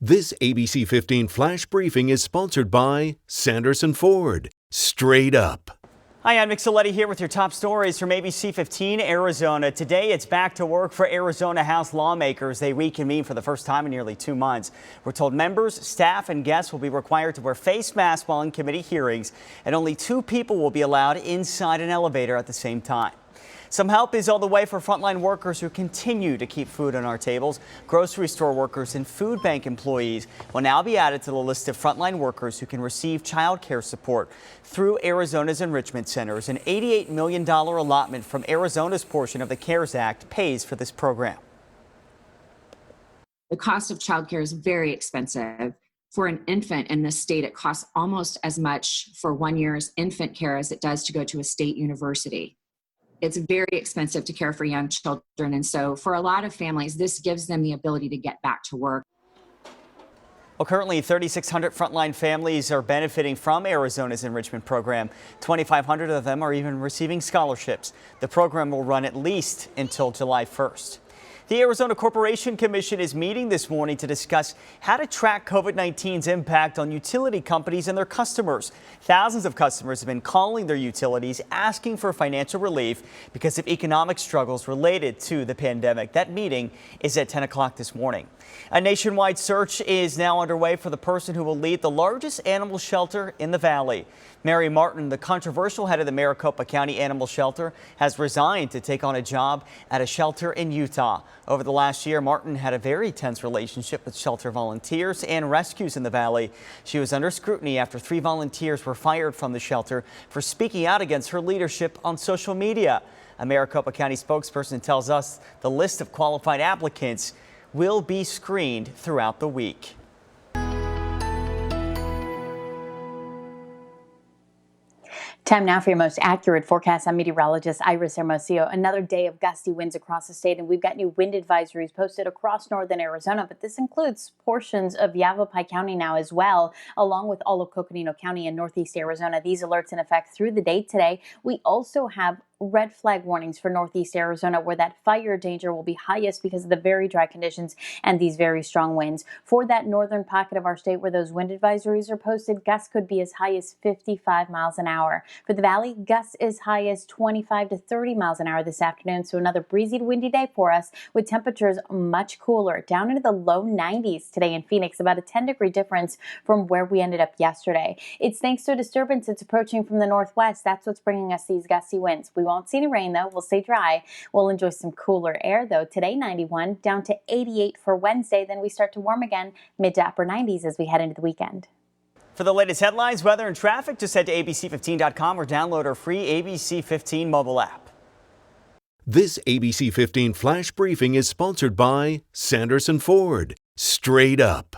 This ABC 15 Flash Briefing is sponsored by Sanderson Ford. Straight up. Hi, I'm CILETTI here with your top stories from ABC15 Arizona. Today, it's back to work for Arizona House lawmakers. They reconvene for the first time in nearly 2 months. We're told members, staff, and guests will be required to wear face masks while in committee hearings, and only 2 people will be allowed inside an elevator at the same time. Some help is on the way for frontline workers who continue to keep food on our tables. Grocery store workers and food bank employees will now be added to the list of frontline workers who can receive child care support through Arizona's enrichment centers. An $88 million allotment from Arizona's portion of the CARES Act pays for this program. The cost of child care is very expensive. For an infant in this state, it costs almost as much for 1 year's infant care as it does to go to a state university. It's very expensive to care for young children, and so for a lot of families, this gives them the ability to get back to work. Well, currently 3,600 frontline families are benefiting from Arizona's enrichment program. 2,500 of them are even receiving scholarships. The program will run at least until July 1st. The Arizona Corporation Commission is meeting this morning to discuss how to track COVID-19's impact on utility companies and their customers. Thousands of customers have been calling their utilities asking for financial relief because of economic struggles related to the pandemic. That meeting is at 10 o'clock this morning. A nationwide search is now underway for the person who will lead the largest animal shelter in the valley. Mary Martin, the controversial head of the Maricopa County Animal Shelter, has resigned to take on a job at a shelter in Utah. Over the last year, Martin had a very tense relationship with shelter volunteers and rescues in the valley. She was under scrutiny after 3 volunteers were fired from the shelter for speaking out against her leadership on social media. A Maricopa County spokesperson tells us the list of qualified applicants will be screened throughout the week. Time now for your most accurate forecast. I'm meteorologist Iris Hermosillo. Another day of gusty winds across the state, and we've got new wind advisories posted across northern Arizona, but this includes portions of Yavapai County now as well, along with all of Coconino County and northeast Arizona. These alerts in effect through the day today. We also have red flag warnings for northeast Arizona, where that fire danger will be highest because of the very dry conditions and these very strong winds. For that northern pocket of our state where those wind advisories are posted, gusts could be as high as 55 miles an hour. For the valley, gusts as high as 25 to 30 miles an hour this afternoon. So another breezy to windy day for us, with temperatures much cooler, down into the low 90s today in Phoenix, about a 10-degree difference from where we ended up yesterday. It's thanks to a disturbance that's approaching from the northwest. That's what's bringing us these gusty winds. We won't see any rain, though. We'll stay dry. We'll enjoy some cooler air, though. Today, 91, down to 88 for Wednesday. Then we start to warm again, mid to upper 90s as we head into the weekend. For the latest headlines, weather, and traffic, just head to abc15.com or download our free ABC 15 mobile app. This ABC 15 Flash Briefing is sponsored by Sanderson Ford. Straight up.